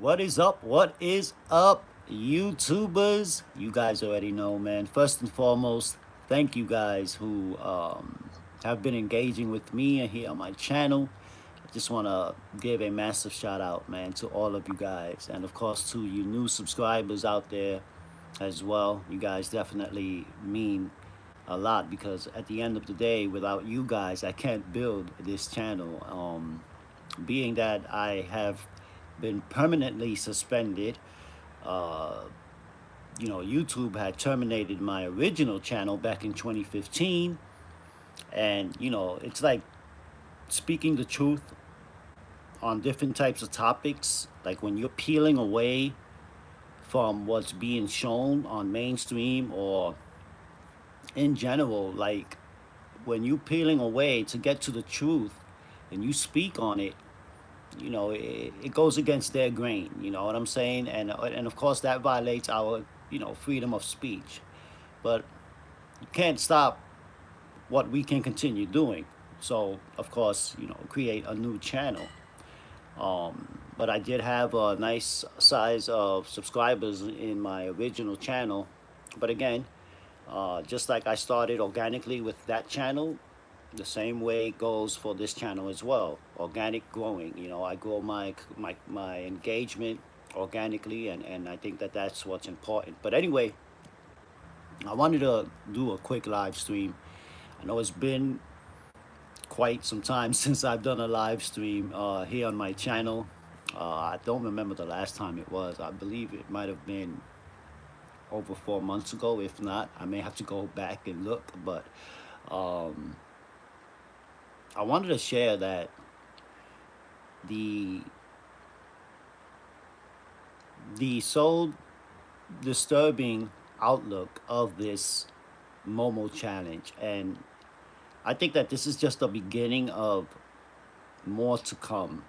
What is up? What is up, YouTubers? You guys already know, man. First and foremost, thank you guys who have been engaging with me here on my channel. I just want to give a massive shout out, man, to all of you guys. And of course, to you new subscribers out there as well. You guys definitely mean a lot because at the end of the day, without you guys, I can't build this channel. Being that I have been permanently suspended, uh, YouTube had terminated my original channel back in 2015. And, it's like speaking the truth on different types of topics. Like when you're peeling away from what's being shown on mainstream or in general, like when you peeling away to get to the truth and you speak on it, it goes against their grain. You know what I'm saying? And of course that violates our freedom of speech. But you can't stop what we can continue doing. So of course, create a new channel. But I did have a nice size of subscribers in my original channel. But again, just like I started organically with that channel, the same way goes for this channel as well. Organic growing. I grow my engagement organically, and I think that that's what's important. But anyway, I wanted to do a quick live stream. I know it's been quite some time since I've done a live stream here on my channel. I don't remember the last time it was. I believe it might have been over 4 months ago. If not, I may have to go back and look. But um, I wanted to share that the so disturbing outlook of this Momo challenge, and I think that this is just the beginning of more to come.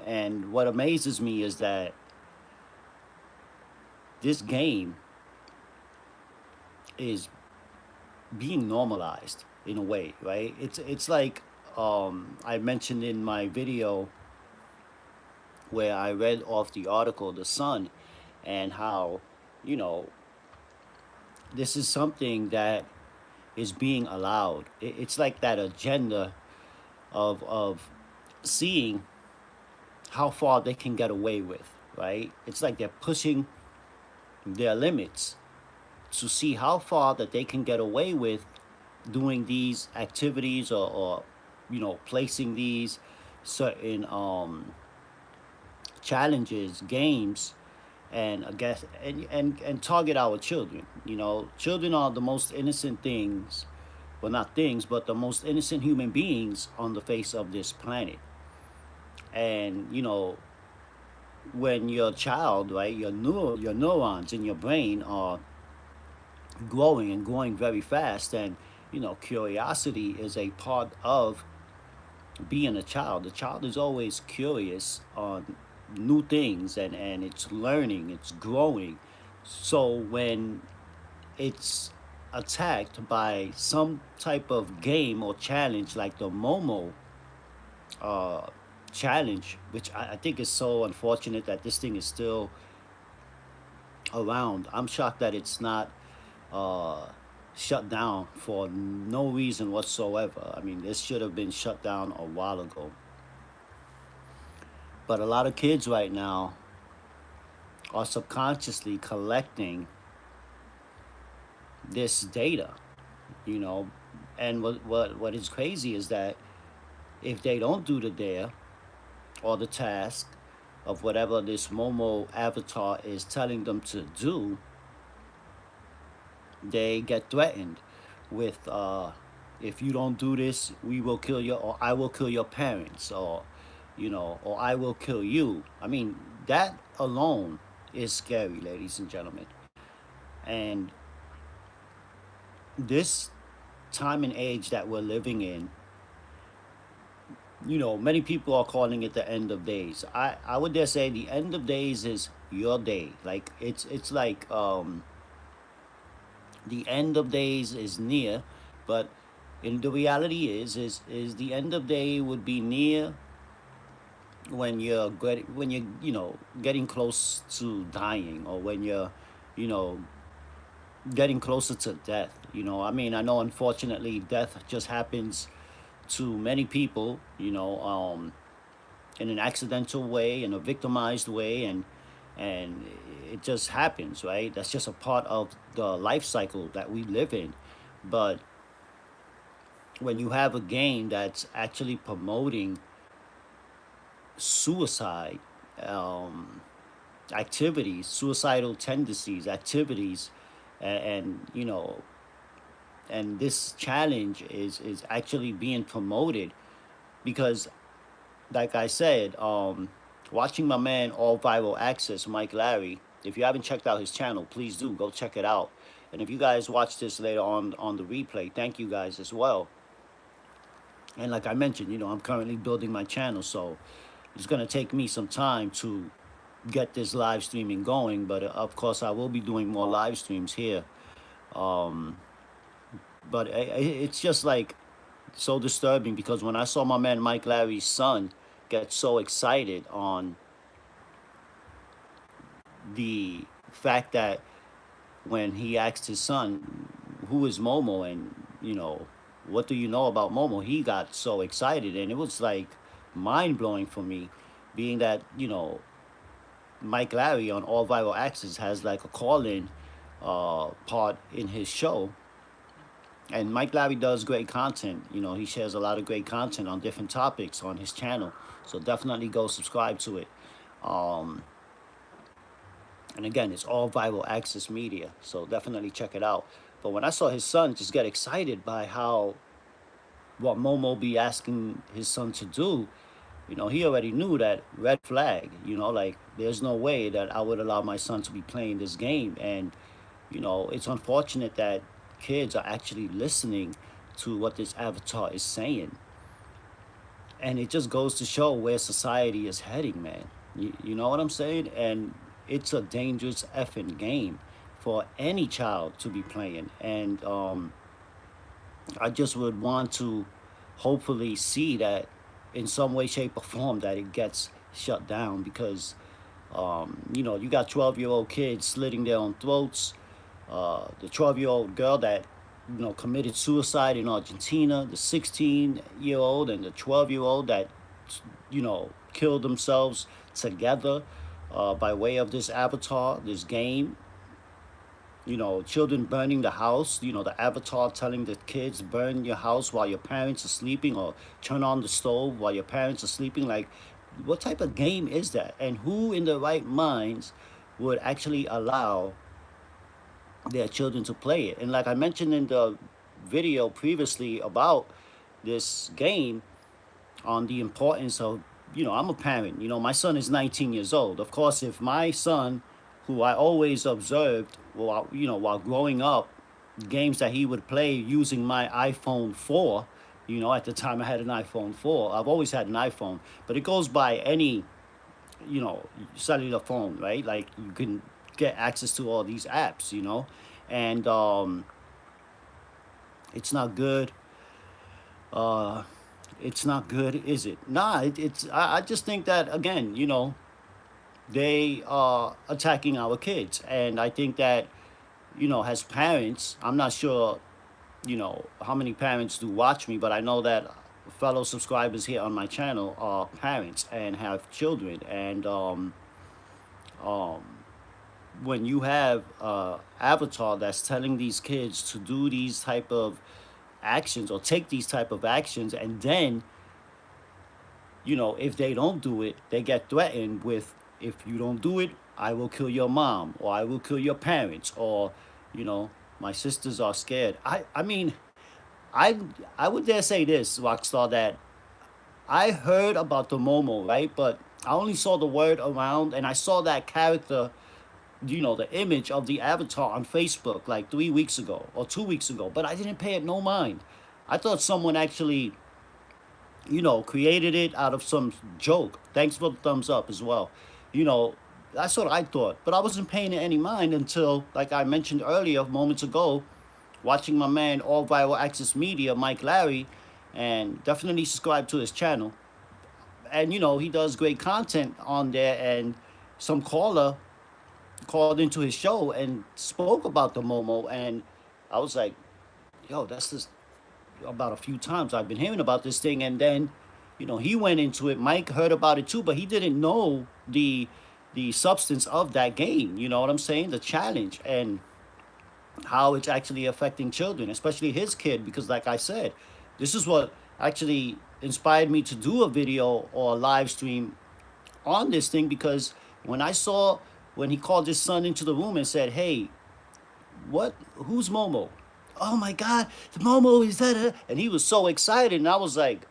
And what amazes me is that this game is being normalized in a way, right? It's like I mentioned in my video where I read off the article, The Sun, and how, you know, this is something that is being allowed. It's like that agenda of seeing how far they can get away with, right? It's like they're pushing their limits to see how far that they can get away with doing these activities or placing these certain challenges, games, and I guess and target our children. Children are the most innocent things, well, not things, but the most innocent human beings on the face of this planet. And when your child, right, your neurons in your brain are growing and growing very fast, and curiosity is a part of being a child. The child is always curious on new things, and it's learning, it's growing. So when it's attacked by some type of game or challenge like the Momo uh, challenge, which I think is so unfortunate that this thing is still around. I'm shocked that it's not uh, shut down for no reason whatsoever. I mean, this should have been shut down a while ago. But a lot of kids right now are subconsciously collecting this data, you know. And what is crazy is that if they don't do the dare or the task of whatever this Momo avatar is telling them to do, they get threatened with if you don't do this, we will kill you, or I will kill your parents, or or I will kill you. I mean, that alone is scary, ladies and gentlemen. And this time and age that we're living in, many people are calling it the end of days. I would dare say the end of days is your day. Like it's like the end of days is near, but in the reality is the end of day would be near when you're getting close to dying, or when you're you know getting closer to death. I mean, I know unfortunately death just happens to many people, in an accidental way, in a victimized way, and it just happens, right? That's just a part of the life cycle that we live in. But when you have a game that's actually promoting suicide, um, activities, suicidal tendencies, activities, and and this challenge is actually being promoted because, like I said, watching my man All Viral Access, Mike Larry. If you haven't checked out his channel, please do go check it out. And if you guys watch this later on the replay, thank you guys as well. And like I mentioned, I'm currently building my channel, so it's gonna take me some time to get this live streaming going. But of course, I will be doing more live streams here. Um, but it's just like so disturbing because when I saw my man Mike Larry's son get so excited on the fact that when he asked his son, "Who is Momo?" and what do you know about Momo, he got so excited, and it was like mind blowing for me, being that Mike Larry on All Viral Access has like a call in part in his show. And Mike Larry does great content. He shares a lot of great content on different topics on his channel. So definitely go subscribe to it. Um, and again, it's All Viral Access Media. So definitely check it out. But when I saw his son just get excited by how what Momo be asking his son to do, he already knew that red flag. Like there's no way that I would allow my son to be playing this game. And it's unfortunate that kids are actually listening to what this avatar is saying. And it just goes to show where society is heading, man. You know what I'm saying? And it's a dangerous effing game for any child to be playing. And I just would want to hopefully see that in some way, shape, or form that it gets shut down because, you got 12-year-old kids slitting their own throats. The 12-year-old girl that committed suicide in Argentina, the 16-year-old and the 12-year-old that killed themselves together by way of this avatar, this game. Children burning the house, the avatar telling the kids burn your house while your parents are sleeping, or turn on the stove while your parents are sleeping. Like, what type of game is that? And who in their right minds would actually allow their children to play it? And like I mentioned in the video previously about this game, on the importance of, I'm a parent. My son is 19 years old. Of course, if my son, who I always observed while growing up, games that he would play using my iPhone 4, at the time I had an iPhone 4. I've always had an iPhone, but it goes by any, cellular phone, right? Like you can get access to all these apps, and it's not good. Uh, it's not good, is it? Nah, I just think that again, they are attacking our kids, and I think that as parents, I'm not sure, how many parents do watch me, but I know that fellow subscribers here on my channel are parents and have children, and um, when you have avatar that's telling these kids to do these type of actions or take these type of actions, and then if they don't do it, they get threatened with, if you don't do it, I will kill your mom, or I will kill your parents, or you know my sisters are scared. I mean, i I would dare say this, Rockstar, that I heard about the Momo, right? But I only saw the word around, and I saw that character, the image of the avatar on Facebook like 3 weeks ago or 2 weeks ago, but I didn't pay it no mind. I thought someone actually, created it out of some joke. Thanks for the thumbs up as well. You know, that's what I thought, but I wasn't paying it any mind until, like I mentioned earlier, moments ago, watching my man All Viral Access Media, Mike Larry, and definitely subscribe to his channel. and he does great content on there. And some caller called into his show and spoke about the Momo, and I was like, yo, that's just about a few times I've been hearing about this thing. And then he went into it. Mike heard about it too, but he didn't know the substance of that game. You know what I'm saying? The challenge and how it's actually affecting children, especially his kid, because like I said, this is what actually inspired me to do a video or a live stream on this thing. Because when I saw, when he called his son into the room and said, hey, what, who's Momo? Oh my God, the Momo is that, and he was so excited, and I was like,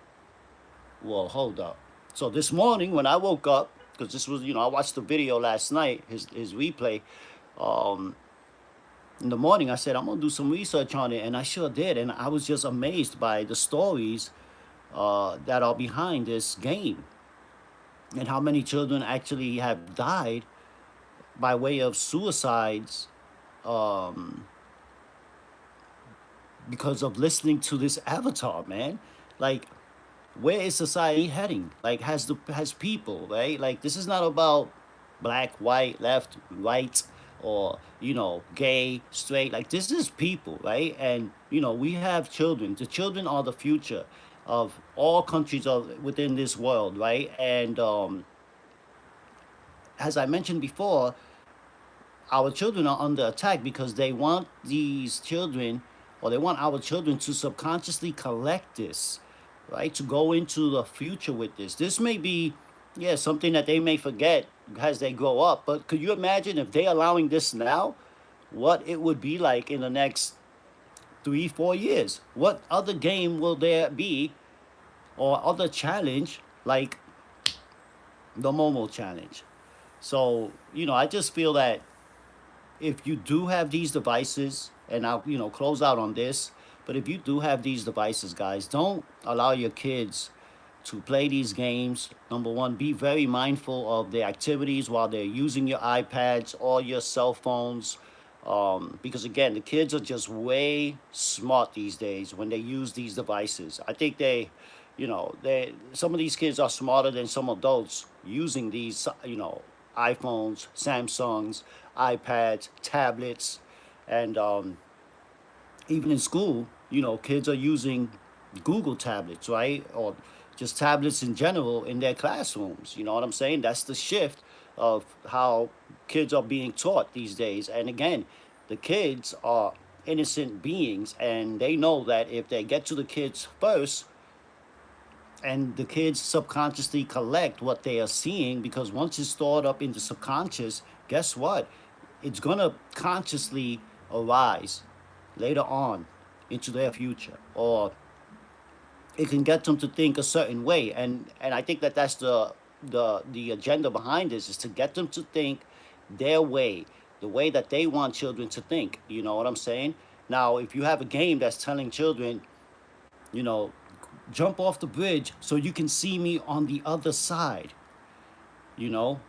well, hold up. So this morning when I woke up, because this was, I watched the video last night, his replay. um in the morning I said I'm gonna do some research on it, and I sure did. And I was just amazed by the stories that are behind this game, and how many children actually have died by way of suicides, um, because of listening to this avatar, man. Like, where is society heading? Like, has people, right? Like, this is not about black, white, left, right, or gay, straight. Like, this is people, right? And we have children. The children are the future of all countries of within this world, right? And as I mentioned before, our children are under attack because they want these children, or they want our children to subconsciously collect this, right? To go into the future with this. This may be, yeah, something that they may forget as they grow up. But could you imagine if they allowing this now, what it would be like in the next 3, 4 years? What other game will there be, or other challenge like the Momo challenge? So, I just feel that if you do have these devices, and I'll close out on this, but if you do have these devices, guys, don't allow your kids to play these games. Number one, be very mindful of their activities while they're using your iPads or your cell phones. Because again, the kids are just way smart these days when they use these devices. I think they some of these kids are smarter than some adults using these, iPhones, Samsungs, iPads, tablets, and even in school, kids are using Google tablets, right? Or just tablets in general in their classrooms. You know what I'm saying? That's the shift of how kids are being taught these days. And again, the kids are innocent beings, and they know that if they get to the kids first, and the kids subconsciously collect what they are seeing, because once it's stored up in the subconscious, guess what? It's gonna consciously arise later on into their future, or it can get them to think a certain way. And I think that that's the agenda behind this, is to get them to think their way, the way that they want children to think. You know what I'm saying? Now, if you have a game that's telling children, you know, jump off the bridge so you can see me on the other side, you know,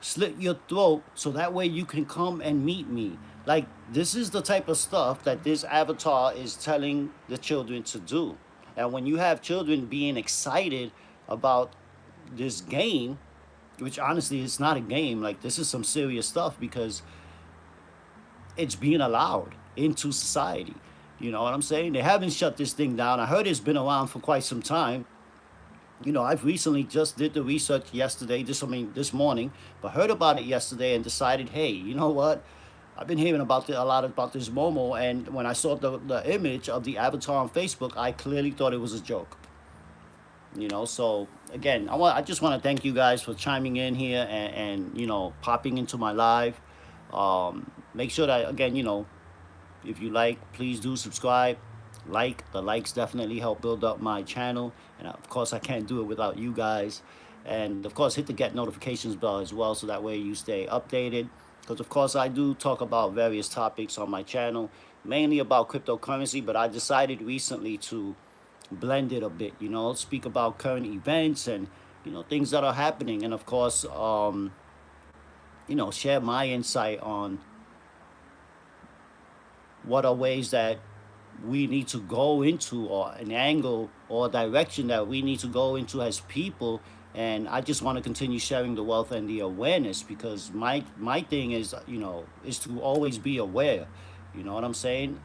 slit your throat so that way you can come and meet me. Like, this is the type of stuff that this avatar is telling the children to do. And when you have children being excited about this game, which honestly it's not a game, like, this is some serious stuff, because it's being allowed into society. You know what I'm saying? They haven't shut this thing down. I heard it's been around for quite some time. I've recently just did the research yesterday, this morning, but heard about it yesterday and decided, hey, you know what? I've been hearing a lot about this Momo, and when I saw the image of the avatar on Facebook, I clearly thought it was a joke. So again, I just want to thank you guys for chiming in here, and popping into my live. Make sure that, again, if you like, please do subscribe. The likes definitely help build up my channel, and of course I can't do it without you guys. And of course, hit the get notifications bell as well, so that way you stay updated. Because of course I do talk about various topics on my channel, mainly about cryptocurrency, but I decided recently to blend it a bit, speak about current events, and things that are happening, and of course share my insight on what are ways that we need to go into, or an angle or direction that we need to go into as people, and I just want to continue sharing the wealth and the awareness, because my thing is, is to always be aware. You know what I'm saying?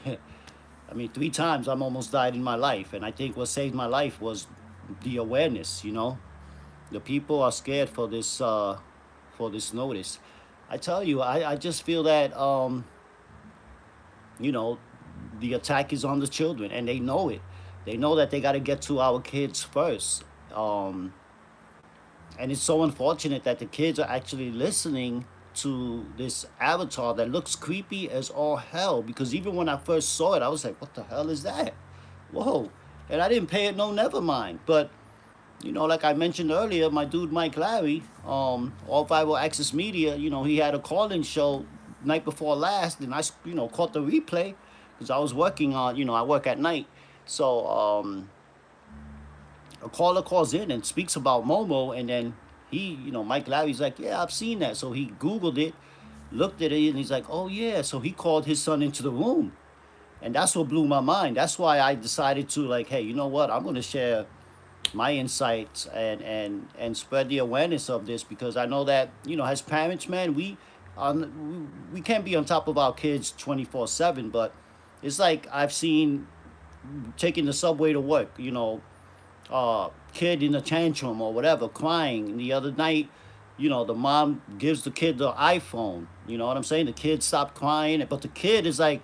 I mean, 3 times I'm almost died in my life, and I think what saved my life was the awareness. The people are scared for this notice. I tell you, I just feel that you know the attack is on the children, and they know it. They know that they got to get to our kids first. Um, and it's so unfortunate that the kids are actually listening to this avatar that looks creepy as all hell, because even when I first saw it I was like, what the hell is that? Whoa. And I didn't pay it no never mind. But like I mentioned earlier, my dude Mike Larry, all viral access media, he had a call-in show night before last, and I caught the replay because I was working on, I work at night. So a caller calls in and speaks about Momo, and then Mike Larry's like, yeah, I've seen that. So he Googled it, looked at it, and he's like, oh yeah. So he called his son into the room, and that's what blew my mind. That's why I decided to, like, hey, you know what? I'm gonna share my insights and spread the awareness of this, because I know that as parents, man, we can't be on top of our kids 24/7, but it's like I've seen taking the subway to work, kid in a tantrum or whatever, crying. The other night, the mom gives the kid the iPhone. You know what I'm saying? The kid stopped crying, but the kid is like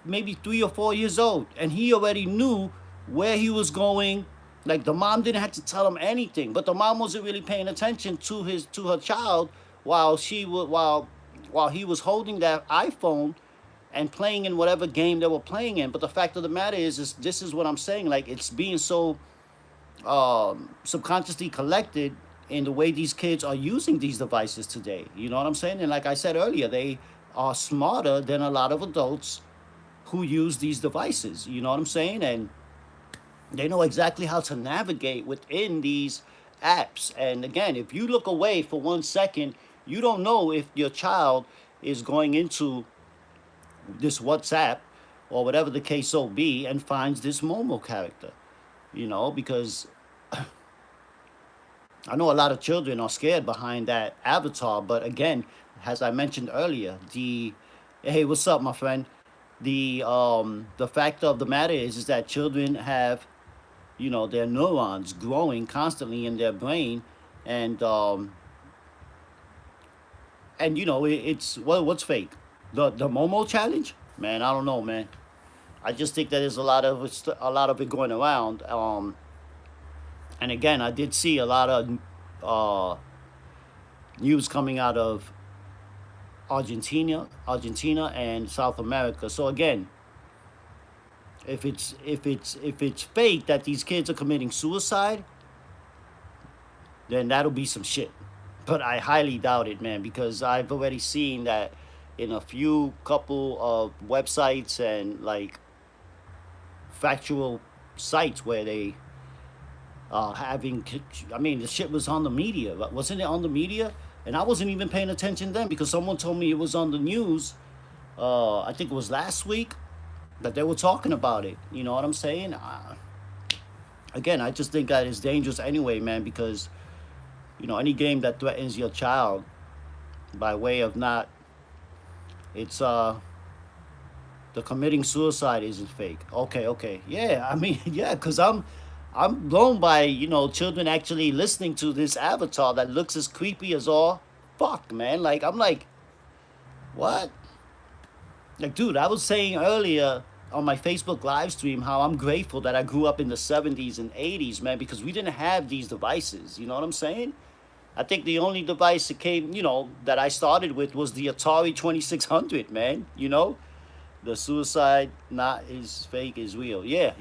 maybe 3 or 4 years old, and he already knew where he was going. Like, the mom didn't have to tell him anything, but the mom wasn't really paying attention to her child while while he was holding that iPhone and playing in whatever game they were playing in. But the fact of the matter is this is what I'm saying. Like, it's being so subconsciously collected in the way these kids are using these devices today. You know what I'm saying? And like I said earlier, they are smarter than a lot of adults who use these devices. You know what I'm saying? And they know exactly how to navigate within these apps. And again, if you look away for 1 second, you don't know if your child is going into this WhatsApp or whatever the case so be and finds this Momo character. Because I know a lot of children are scared behind that avatar, but again, as I mentioned earlier, hey, what's up, my friend? The fact of the matter is that children have, their neurons growing constantly in their brain, and it's what's fake? The Momo challenge, man. I don't know, man. I just think that there's a lot of it going around. And again, I did see a lot of uh, news coming out of Argentina and South America. So again, if it's fake that these kids are committing suicide, then that'll be some shit. But I highly doubt it, man, because I've already seen that in a few couple of websites and like factual sites where they having. I mean, the shit was on the media, wasn't it on the media? And I wasn't even paying attention then because someone told me it was on the news. I think it was last week that they were talking about it. You know what I'm saying? Again, I just think that it's dangerous anyway, man, because any game that threatens your child by way of not, it's the committing suicide isn't fake. Okay, yeah. I mean, yeah, because I'm blown by children actually listening to this avatar that looks as creepy as all fuck, man. Like, I'm like, what? Like, dude, I was saying earlier on my Facebook live stream how I'm grateful that I grew up in the 70s and 80s, man, because we didn't have these devices. You know what I'm saying? I think the only device that came, that I started with was the Atari 2600, man. The suicide not is fake is real. Yeah,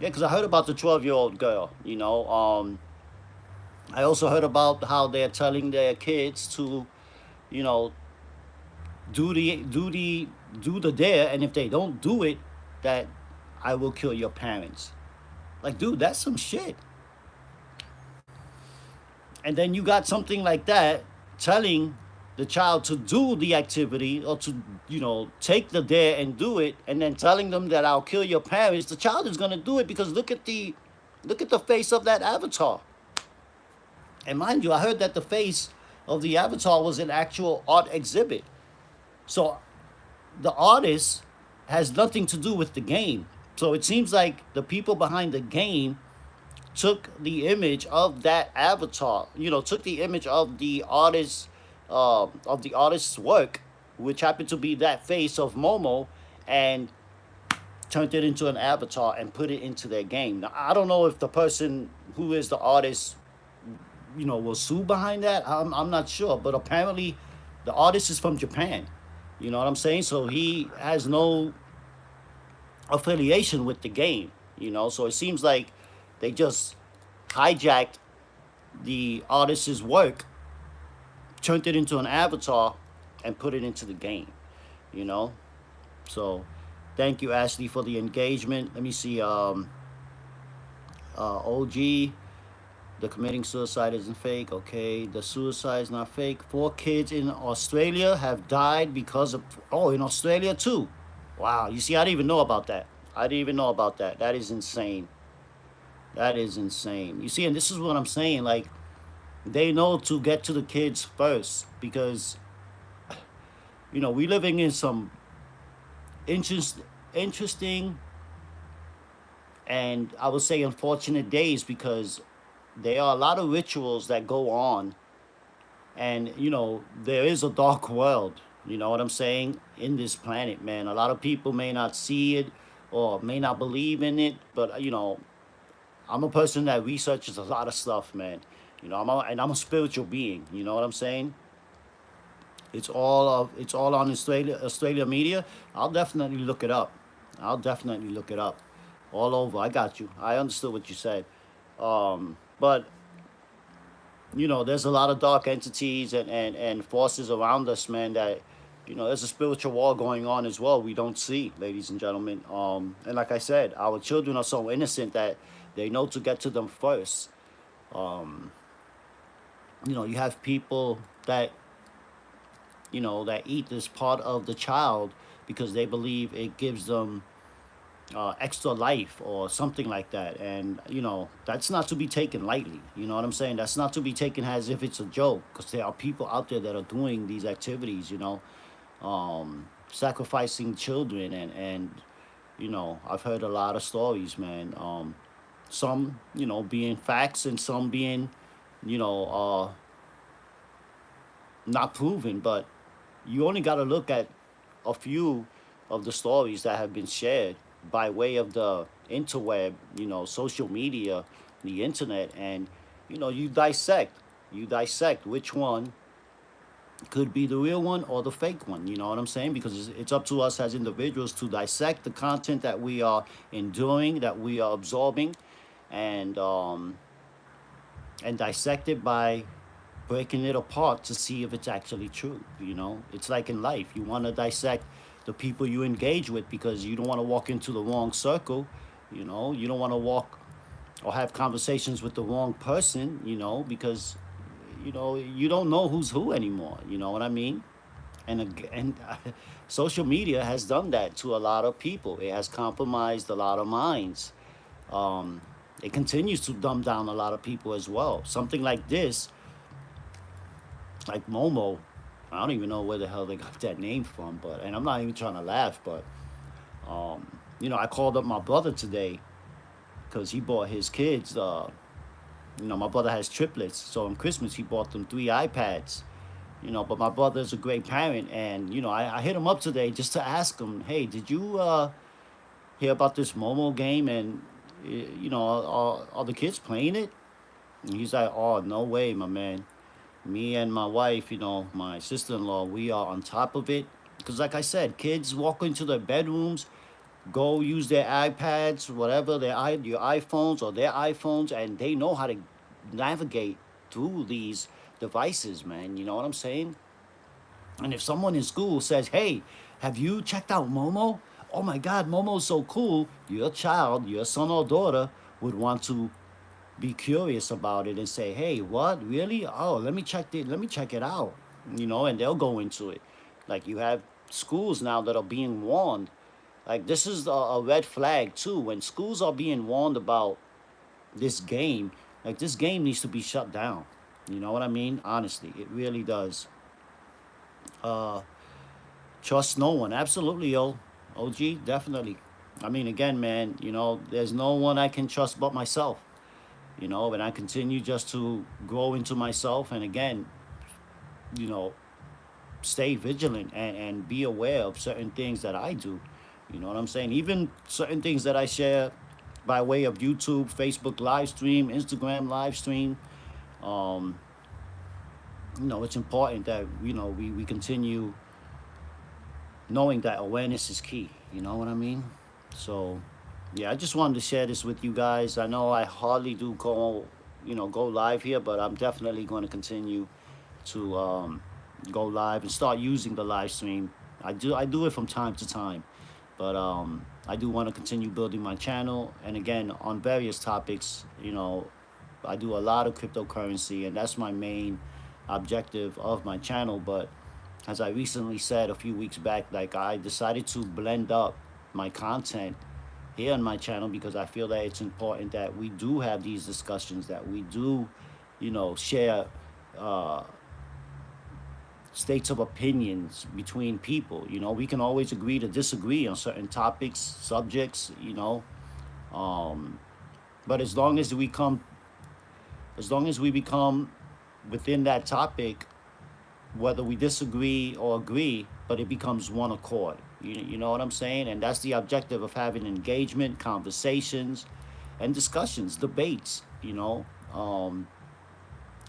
because I heard about the 12-year-old girl. I also heard about how they're telling their kids to, you know, do the dare, and if they don't do it, that I will kill your parents. Like, dude, that's some shit. And then you got something like that telling the child to do the activity or to, take the dare and do it, and then telling them that I'll kill your parents. The child is gonna do it because look at Look at the face of that avatar. And mind you, I heard that the face of the avatar was an actual art exhibit. So the artist has nothing to do with the game. So it seems like the people behind the game took the image of that avatar, took the image of the artist's work, which happened to be that face of Momo, and turned it into an avatar and put it into their game. Now, I don't know if the person who is the artist, will sue behind that. I'm not sure, but apparently the artist is from Japan. You know what I'm saying? So he has no affiliation with the game, So it seems like they just hijacked the artist's work, turned it into an avatar, and put it into the game, you know. So, thank you, Ashley, for the engagement. Let me see. OG, the committing suicide isn't fake. Okay, the suicide is not fake. 4 kids in Australia have died because of. Oh, in Australia too. Wow. You see, I didn't even know about that. I didn't even know about that. That is insane. That is insane. You see, and this is what I'm saying. Like, they know to get to the kids first because, we living in some interest, interesting and I would say unfortunate days because there are a lot of rituals that go on, and there is a dark world. You know what I'm saying? In this planet, man, a lot of people may not see it or may not believe in it, but I'm a person that researches a lot of stuff, man. And I'm a spiritual being. You know what I'm saying? It's all on Australia media. I'll definitely look it up. I'll definitely look it up. All over. I got you. I understood what you said. But there's a lot of dark entities and forces around us, man. That there's a spiritual war going on as well. We don't see, ladies and gentlemen. And like I said, our children are so innocent that they know to get to them first. Um, you have people that eat this part of the child because they believe it gives them extra life or something like that. And, that's not to be taken lightly. You know what I'm saying? That's not to be taken as if it's a joke because there are people out there that are doing these activities, sacrificing children. And I've heard a lot of stories, man. Some, being facts and some being, you know, not proven, but you only got to look at a few of the stories that have been shared by way of the interweb, social media, the internet, and you dissect which one could be the real one or the fake one. You know what I'm saying? Because it's up to us as individuals to dissect the content that we are enduring, that we are absorbing, and dissect it by breaking it apart to see if it's actually true. It's like in life. You want to dissect the people you engage with because you don't want to walk into the wrong circle. You don't want to walk or have conversations with the wrong person, because you don't know who's who anymore. You know what I mean? And social media has done that to a lot of people. It has compromised a lot of minds. um, it continues to dumb down a lot of people as well. Something like this, like Momo, I don't even know where the hell they got that name from, but and I'm not even trying to laugh, but I called up my brother today because he bought his kids. My brother has triplets, so on Christmas he bought them 3 iPads. But my brother's a great parent, and I hit him up today just to ask him, hey, did you hear about this Momo game, and are the kids playing it? And he's like, oh, no way, my man. Me and my wife, my sister-in-law, we are on top of it. Because like I said, kids walk into their bedrooms, go use their iPads, whatever, your iPhones or their iPhones, and they know how to navigate through these devices, man. You know what I'm saying? And if someone in school says, hey, have you checked out Momo? Oh my God, Momo's so cool. Your child, your son or daughter would want to be curious about it and say, "Hey, what? Really? Oh, let me check it out." And they'll go into it. Like you have schools now that are being warned. Like this is a red flag too. When schools are being warned about, this game, like this game needs to be shut down. You know what I mean? Honestly, it really does. Uh, trust no one. Absolutely, yo. OG, definitely. I mean, again, man, there's no one I can trust but myself. And I continue just to grow into myself, and again, you know, stay vigilant and be aware of certain things that I do. You know what I'm saying? Even certain things that I share by way of YouTube, Facebook live stream, Instagram live stream. Um, it's important that we continue knowing that awareness is key. You know what I mean? So, yeah, I just wanted to share this with you guys. I know I hardly do go live here, but I'm definitely going to continue to go live and start using the live stream. I do it from time to time, but I do want to continue building my channel, and again on various topics. I do a lot of cryptocurrency, and that's my main objective of my channel. But as I recently said a few weeks back, like I decided to blend up my content here on my channel because I feel that it's important that we do have these discussions, that we do, share uh, states of opinions between people. We can always agree to disagree on certain topics, subjects, um, but as long as we become within that topic, whether we disagree or agree, but it becomes one accord. You know what I'm saying? And that's the objective of having engagement, conversations, and discussions, debates.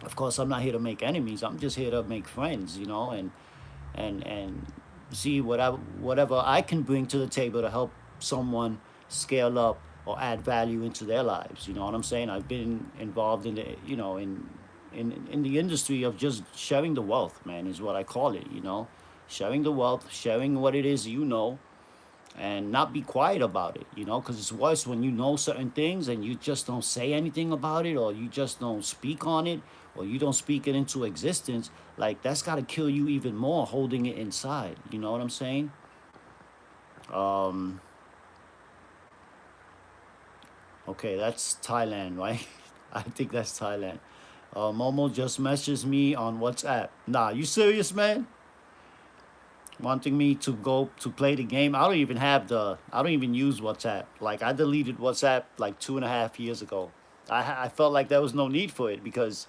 Of course, I'm not here to make enemies. I'm just here to make friends. And see whatever I can bring to the table to help someone scale up or add value into their lives. You know what I'm saying? I've been involved in in the industry of just sharing the wealth, man, is what I call it. Sharing the wealth, sharing what it is, and not be quiet about it. Because it's worse when you know certain things and you just don't say anything about it, or you just don't speak on it, or you don't speak it into existence. Like, that's got to kill you even more holding it inside. You know what I'm saying? um okay, that's Thailand, right? I think that's Thailand. Momo just messaged me on WhatsApp. Nah, you serious, man? Wanting me to go to play the game. I don't even use WhatsApp. Like, I deleted WhatsApp like 2.5 years ago. I felt like there was no need for it because,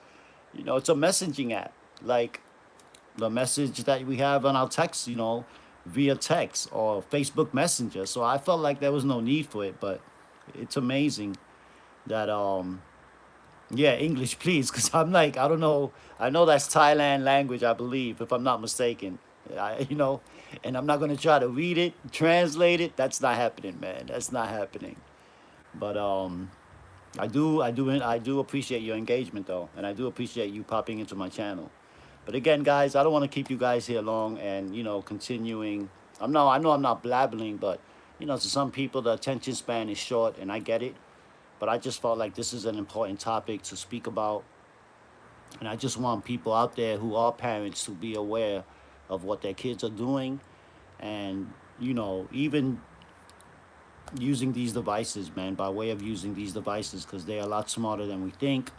it's a messaging app. Like the message that we have on our text, via text or Facebook Messenger. So I felt like there was no need for it, but it's amazing that yeah, English, please, because I'm like, I don't know. I know that's Thailand language, I believe, if I'm not mistaken. And I'm not gonna try to read it, translate it. That's not happening, man. That's not happening. But I do appreciate your engagement though, and I do appreciate you popping into my channel. But again, guys, I don't want to keep you guys here long, and continuing. I know I'm not blabbling, but to some people the attention span is short, and I get it. But I just felt like this is an important topic to speak about. And I just want people out there who are parents to be aware of what their kids are doing, and, even using these devices, man, by way of using these devices, because they're a lot smarter than we think,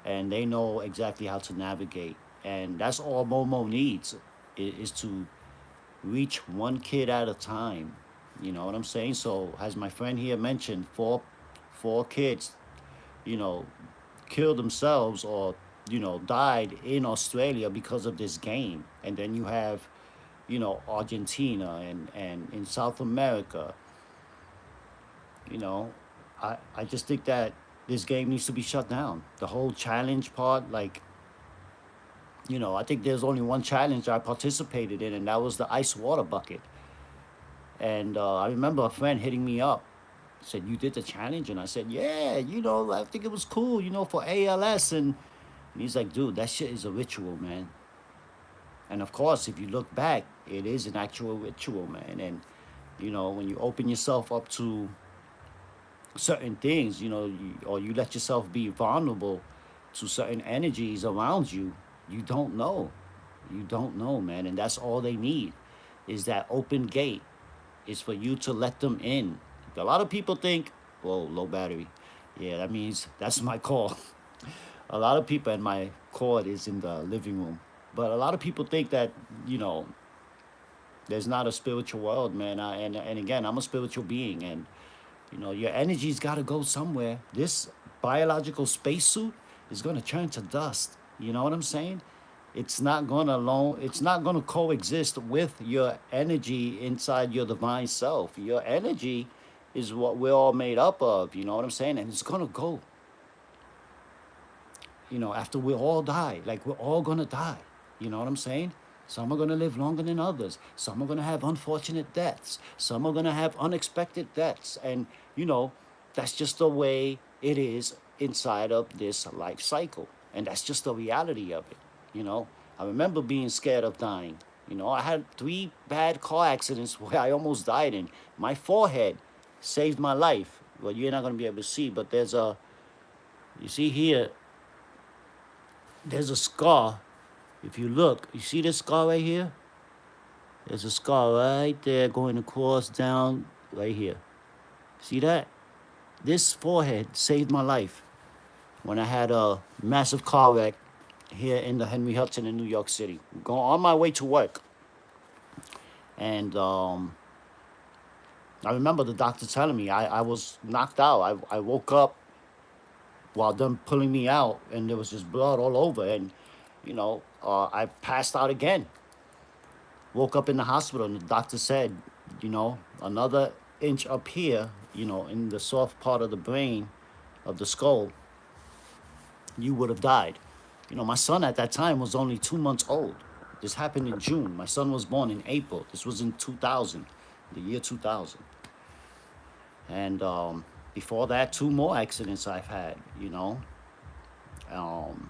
and they know exactly how to navigate. And that's all Momo needs is to reach one kid at a time. You know what I'm saying? So, as my friend here mentioned, four kids, you know, killed themselves or died in Australia because of this game. And then you have Argentina and in South America. you know I just think that this game needs to be shut down. The whole challenge part, like, I think there's only one challenge I participated in, and that was the ice water bucket. And I remember a friend hitting me up, said, "You did the challenge?" And I said, "Yeah, I think it was cool, for ALS." And he's like, "Dude, that shit is a ritual, man." And of course, if you look back, it is an actual ritual, man. And, when you open yourself up to certain things, or you let yourself be vulnerable to certain energies around you, you don't know. You don't know, man. And that's all they need is that open gate, is for you to let them in. A lot of people think, whoa, low battery. Yeah, that means that's my call. A lot of people, and my cord is in the living room. But a lot of people think that, you know, there's not a spiritual world, man. And again, I'm a spiritual being, and you know, your energy's got to go somewhere. This biological spacesuit is going to turn to dust. You know what I'm saying? It's not going to alone. It's not going to coexist with your energy inside your divine self. Your energy is what we're all made up of. You know what I'm saying? And it's going to go. You know, after we all die, like we're all going to die. You know what I'm saying? Some are going to live longer than others. Some are going to have unfortunate deaths. Some are going to have unexpected deaths. And, you know, that's just the way it is inside of this life cycle. And that's just the reality of it. You know, I remember being scared of dying. You know, I had 3 bad car accidents where I almost died in. My forehead saved my life. Well, you're not going to be able to see, but there's a, you see here, there's a scar. If you look, you see this scar right here? There's a scar right there going across down right here. See that? This forehead saved my life when I had a massive car wreck here in the Henry Hudson in New York City. Going on my way to work. And I remember the doctor telling me I was knocked out. I woke up while them pulling me out, and there was just blood all over. And, you know, I passed out again. Woke up in the hospital, and the doctor said, you know, another inch up here, you know, in the soft part of the brain of the skull, you would have died. You know, my son at that time was only 2 months old. This happened in June. My son was born in April. This was in 2000, the year 2000. And before that, 2 more accidents I've had, you know. Um,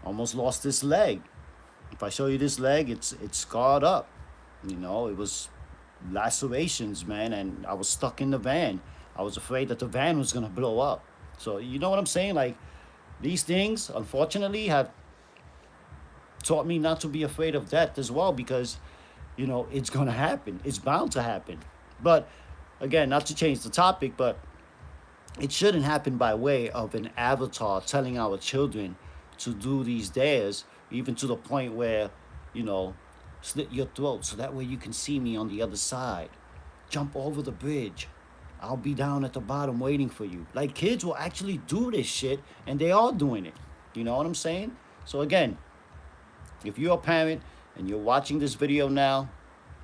Almost lost this leg. If I show you this leg, it's scarred up. You know, it was lacerations, man, and I was stuck in the van. I was afraid that the van was gonna blow up. So you know what I'm saying? Like these things, unfortunately, have taught me not to be afraid of death as well because, you know, it's gonna happen. It's bound to happen. But again, not to change the topic, but it shouldn't happen by way of an avatar telling our children to do these dares, even to the point where, you know, slit your throat so that way you can see me on the other side. Jump over the bridge. I'll be down at the bottom waiting for you. Like kids will actually do this shit and they are doing it. You know what I'm saying? So again, if you're a parent and you're watching this video now,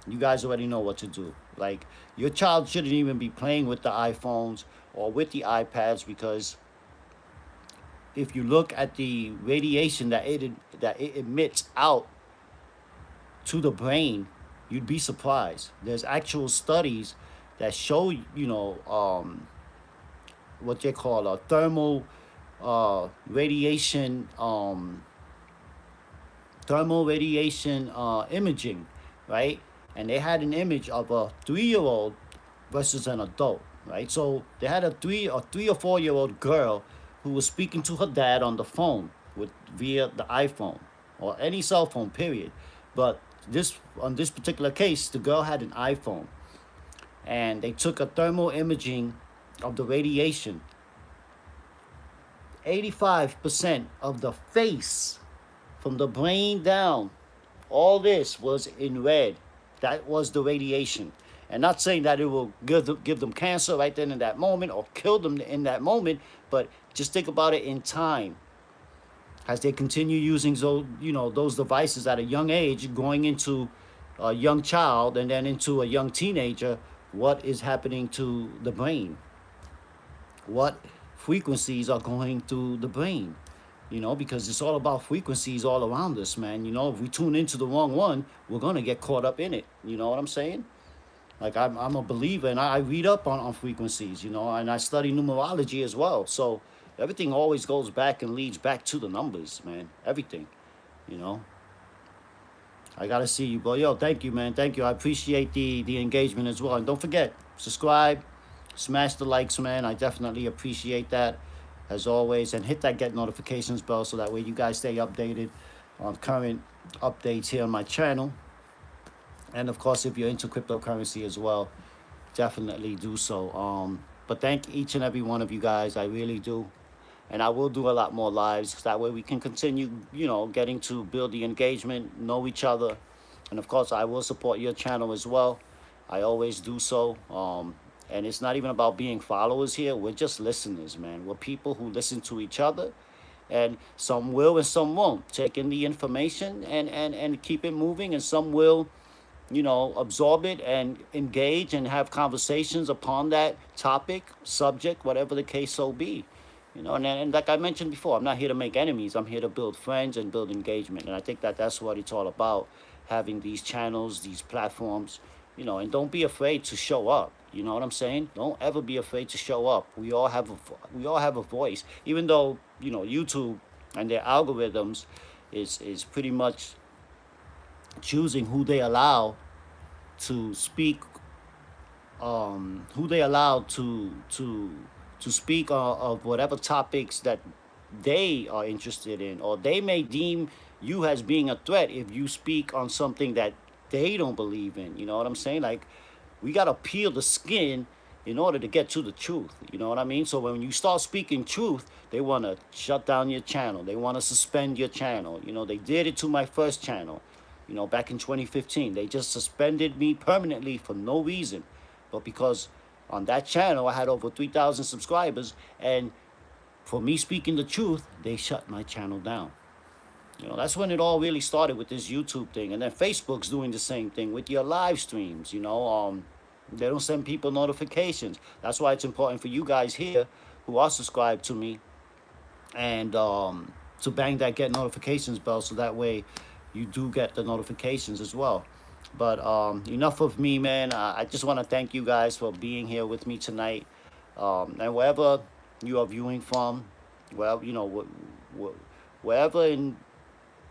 you guys already know what to do. Like your child shouldn't even be playing with the iPhones or with the iPads because if you look at the radiation that it emits out to the brain, you'd be surprised. There's actual studies that show, you know, what they call a thermal radiation, imaging, right? And they had an image of a 3-year old versus an adult, right? So they had a 3 or 4 year old girl who was speaking to her dad on the phone with via the iPhone or any cell phone, period. But this on this particular case, the girl had an iPhone, and they took a thermal imaging of the radiation. 85% of the face from the brain down, all this was in red. That was the radiation. And not saying that it will give them cancer right then in that moment or kill them in that moment, but just think about it in time. As they continue using those, you know, those devices at a young age, going into a young child and then into a young teenager, what is happening to the brain? What frequencies are going through the brain? You know, because it's all about frequencies all around us, man. You know, if we tune into the wrong one, we're going to get caught up in it. You know what I'm saying? Like, I'm a believer, and I read up on frequencies, you know, and I study numerology as well. So everything always goes back and leads back to the numbers, man. Everything, you know. I got to see you, bro. Yo, thank you, man. Thank you. I appreciate the engagement as well. And don't forget, subscribe, smash the likes, man. I definitely appreciate that, as always. And hit that get notifications bell so that way you guys stay updated on current updates here on my channel. And of course, if you're into cryptocurrency as well, definitely do so. But thank each and every one of you guys. I really do. And I will do a lot more lives. That way we can continue, getting to build the engagement, know each other. And of course, I will support your channel as well. I always do so. And it's not even about being followers here. We're just listeners, man. We're people who listen to each other. And some will and some won't take in the information and keep it moving. And some will, absorb it and engage and have conversations upon that topic, subject, whatever the case so be. And like I mentioned before, I'm not here to make enemies. I'm here to build friends and build engagement. And I think that that's what it's all about, having these channels, these platforms, and don't be afraid to show up. You know what I'm saying? Don't ever be afraid to show up. We all have a voice, even though, YouTube and their algorithms is pretty much choosing who they allow to speak of whatever topics that they are interested in, or they may deem you as being a threat if you speak on something that they don't believe in. You know what I'm saying? Like, we gotta peel the skin in order to get to the truth. You know what I mean? So when you start speaking truth, they wanna shut down your channel. They wanna suspend your channel. They did it to my first channel. Back in 2015, they just suspended me permanently for no reason, but because on that channel I had over 3,000 subscribers, and for me speaking the truth, they shut my channel down. That's when it all really started with this YouTube thing. And then Facebook's doing the same thing with your live streams. They don't send people notifications. That's why it's important for you guys here who are subscribed to me, and to bang that get notifications bell, so that way you do get the notifications as well. But enough of me, man. I just want to thank you guys for being here with me tonight. And wherever you are viewing from, well, wherever in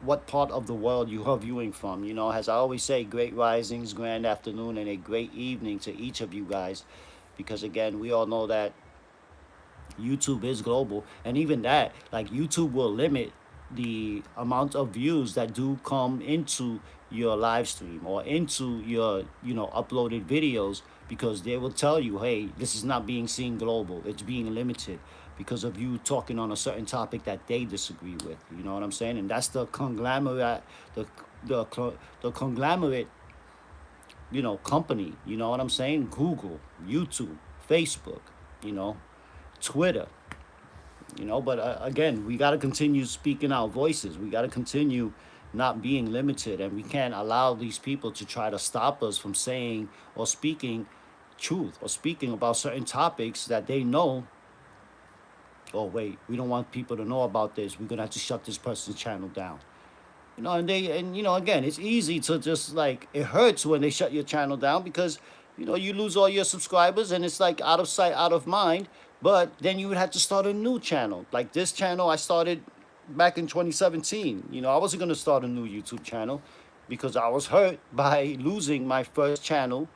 what part of the world you are viewing from, as I always say, great risings, grand afternoon, and a great evening to each of you guys. Because again, we all know that YouTube is global, and even that, like, YouTube will limit the amount of views that do come into your live stream or into your uploaded videos, because they will tell you, hey, this is not being seen global, it's being limited because of you talking on a certain topic that they disagree with. You know what I'm saying? And that's the conglomerate, the conglomerate, company. You know what I'm saying? Google, YouTube, Facebook, you know Twitter. But again, we got to continue speaking our voices. We got to continue not being limited, and we can't allow these people to try to stop us from saying or speaking truth, or speaking about certain topics that they know. Oh wait, we don't want people to know about this, we're gonna have to shut this person's channel down. And again, it's easy to just, like, it hurts when they shut your channel down, because you lose all your subscribers, and it's like out of sight, out of mind. But then you would have to start a new channel. Like this channel I started back in 2017. I wasn't going to start a new YouTube channel because I was hurt by losing my first channel.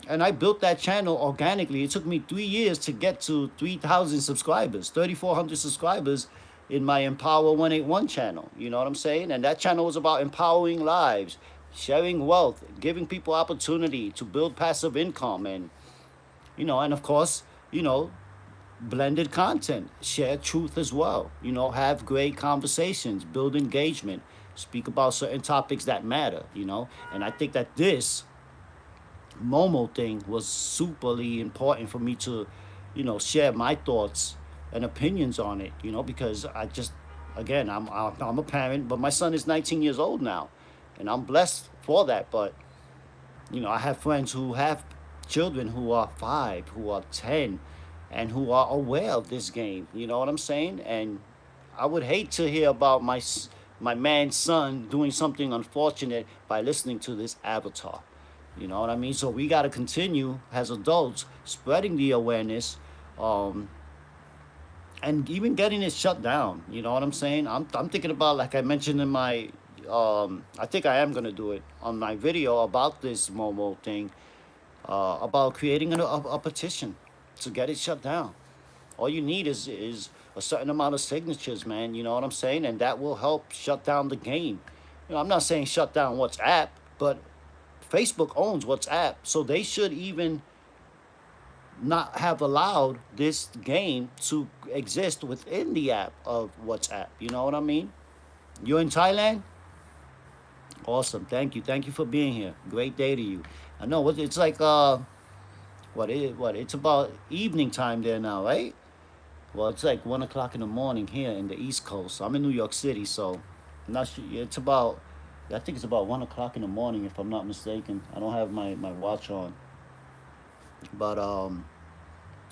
And I built that channel organically. It took me 3 years to get to 3,000 subscribers, 3,400 subscribers in my Empower 181 channel. You know what I'm saying? And that channel was about empowering lives, sharing wealth, giving people opportunity to build passive income, and of course, blended content, share truth as well, have great conversations, build engagement, speak about certain topics that matter. And I think that this Momo thing was superly important for me to, share my thoughts and opinions on it, because again, I'm a parent, but my son is 19 years old now, and I'm blessed for that. But, I have friends who have children who are 5, who are 10, and who are aware of this game. You know what I'm saying? And I would hate to hear about my man's son doing something unfortunate by listening to this avatar. You know what I mean? So we got to continue as adults spreading the awareness, and even getting it shut down. You know what I'm saying? I'm thinking about, like I mentioned in my, I think I am going to do it on my video about this Momo thing, about creating a petition to get it shut down. All you need is a certain amount of signatures, man. You know what I'm saying? And that will help shut down the game. I'm not saying shut down WhatsApp, but Facebook owns WhatsApp, so they should even not have allowed this game to exist within the app of WhatsApp. You know what I mean? You're in Thailand? Awesome. Thank you for being here. Great day to you. I know it's like what it's about evening time there now, right? Well, it's like 1 o'clock in the morning here in the East Coast. I'm in New York City, so I'm not sure. It's about, I think it's about 1 o'clock in the morning if I'm not mistaken. I don't have my watch on, but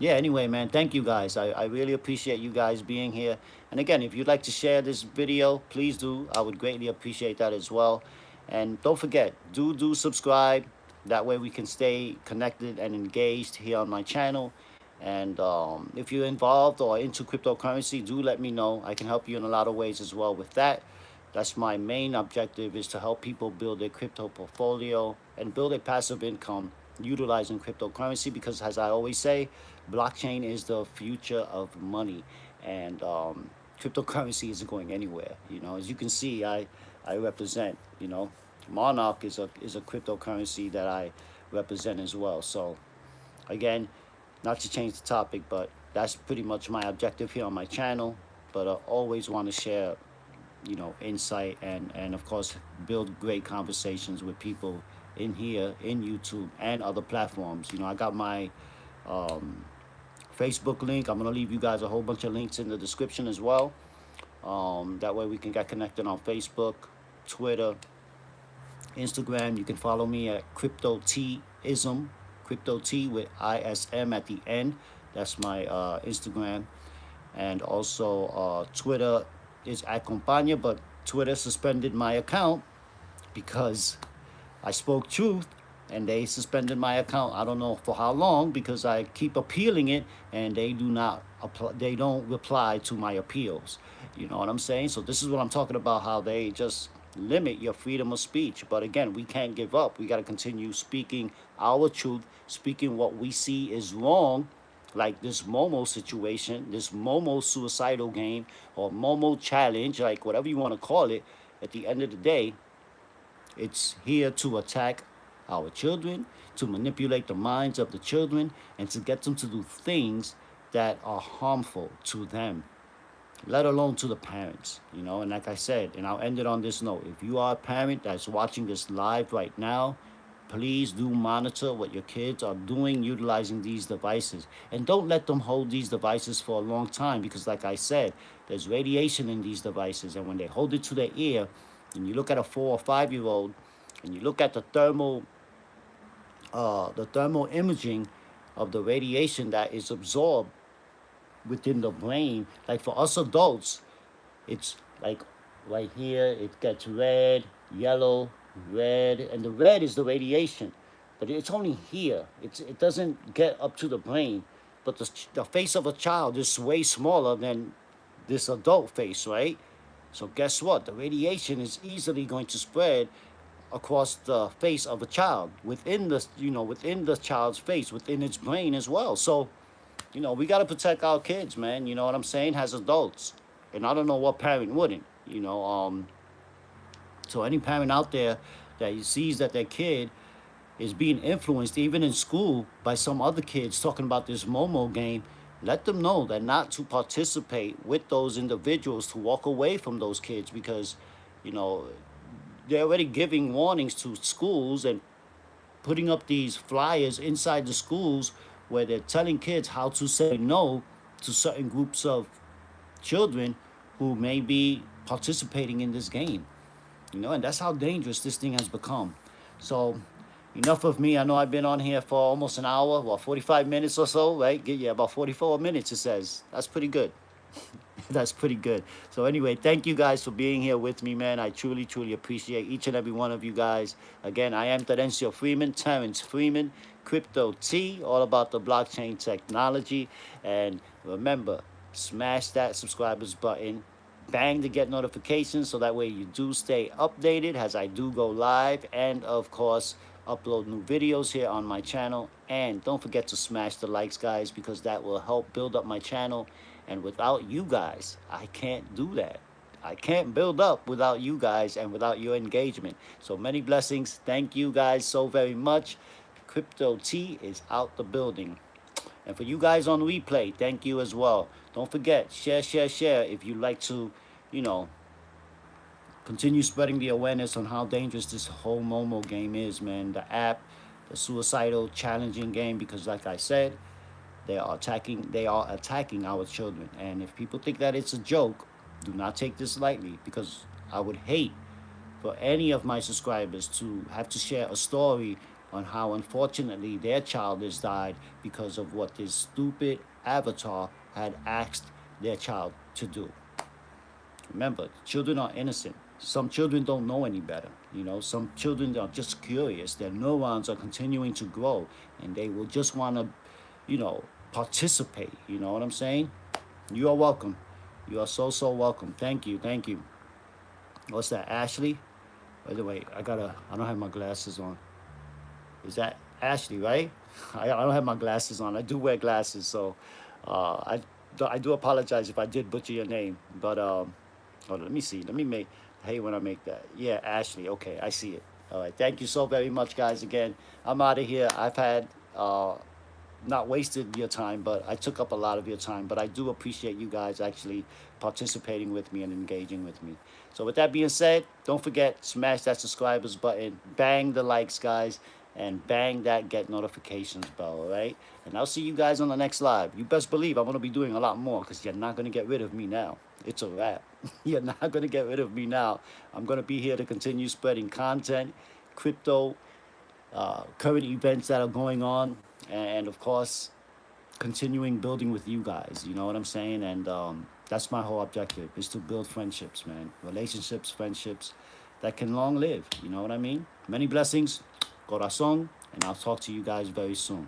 yeah. Anyway, man, thank you guys. I really appreciate you guys being here. And again, if you'd like to share this video, please do. I would greatly appreciate that as well. And don't forget, do subscribe. That way we can stay connected and engaged here on my channel. And if you're involved or into cryptocurrency, do let me know. I can help you in a lot of ways as well with that. That's my main objective, is to help people build their crypto portfolio and build a passive income utilizing cryptocurrency, because as I always say, blockchain is the future of money, and cryptocurrency isn't going anywhere. As you can see, I represent, Monarch is a cryptocurrency that I represent as well. So again, not to change the topic, but that's pretty much my objective here on my channel. But I always want to share, insight, and of course build great conversations with people in here, in YouTube and other platforms. I got my um, Facebook link. I'm gonna leave you guys a whole bunch of links in the description as well. That way we can get connected on Facebook, Twitter, Instagram. You can follow me at CryptoTism, Crypto T with ISM at the end. That's my Instagram. And also Twitter is at Compania, but Twitter suspended my account because I spoke truth, and they suspended my account. I don't know for how long, because I keep appealing it and they do not apply, they don't reply to my appeals. You know what I'm saying? So this is what I'm talking about, how they just limit your freedom of speech. But again, we can't give up. We got to continue speaking our truth, speaking what we see is wrong, like this Momo situation, this Momo suicidal game or Momo challenge, like whatever you want to call it. At the end of the day, it's here to attack our children, to manipulate the minds of the children, and to get them to do things that are harmful to them, let alone to the parents. And like I said, and I'll end it on this note: if you are a parent that's watching this live right now, please do monitor what your kids are doing utilizing these devices, and don't let them hold these devices for a long time, because like I said, there's radiation in these devices, and when they hold it to their ear, and you look at a 4 or 5 year old, and you look at the thermal imaging of the radiation that is absorbed within the brain. Like for us adults, it's like right here, it gets red, yellow, red, and the red is the radiation. But it's only here. It doesn't get up to the brain. But the face of a child is way smaller than this adult face, right? So guess what? The radiation is easily going to spread across the face of a child, within the child's face, within its brain as well. So we got to protect our kids, man. You know what I'm saying? As adults, and I don't know what parent wouldn't. So any parent out there that sees that their kid is being influenced, even in school, by some other kids talking about this Momo game, let them know that not to participate with those individuals, to walk away from those kids, because you know they're already giving warnings to schools and putting up these flyers inside the schools where they're telling kids how to say no to certain groups of children who may be participating in this game. And that's how dangerous this thing has become. So enough of me. I know I've been on here for almost an hour, well, 45 minutes or so, right? Yeah, about 44 minutes, it says. That's pretty good. That's pretty good. So anyway, thank you guys for being here with me, man. I truly, truly appreciate each and every one of you guys. Again, I am Terence Freeman, Crypto T, all about the blockchain technology. And remember, smash that subscribers button. Bang to get notifications, so that way you do stay updated as I do go live, and of course upload new videos here on my channel. And don't forget to smash the likes, guys, because that will help build up my channel. And without you guys, I can't do that. I can't build up without you guys and without your engagement. So many blessings. Thank you guys so very much. Crypto T is out the building. And for you guys on replay, thank you as well. Don't forget, share, share, share if you'd like to, you know, continue spreading the awareness on how dangerous this whole Momo game is, man. The app, the suicidal, challenging game, because like I said, they are attacking our children. And if people think that it's a joke, do not take this lightly, because I would hate for any of my subscribers to have to share a story on how unfortunately their child has died because of what this stupid avatar had asked their child to do. Remember, children are innocent. Some children don't know any better. You know, some children are just curious. Their neurons are continuing to grow, and they will just want to, you know, participate. You know what I'm saying? You are welcome. You are so, so welcome. Thank you. Thank you. What's that, Ashley? By the way, I don't have my glasses on. Is that Ashley, right? I don't have my glasses on. I do wear glasses, so I do apologize if I did butcher your name. But hold on, let me see. Let me make. Hey, when I make that, yeah, Ashley. Okay, I see it. All right, thank you so very much, guys. Again, I'm out of here. I've had not wasted your time, but I took up a lot of your time. But I do appreciate you guys actually participating with me and engaging with me. So with that being said, don't forget, smash that subscribers button, bang the likes, guys, and bang that get notifications bell, all right? And I'll see you guys on the next live. You best believe I'm going to be doing a lot more, because you're not going to get rid of me now. It's a wrap. You're not going to get rid of me now. I'm going to be here to continue spreading content, crypto, current events that are going on, and of course, continuing building with you guys. You know what I'm saying? And that's my whole objective, is to build friendships, man. Relationships, friendships that can long live. You know what I mean? Many blessings, corazon, and I'll talk to you guys very soon.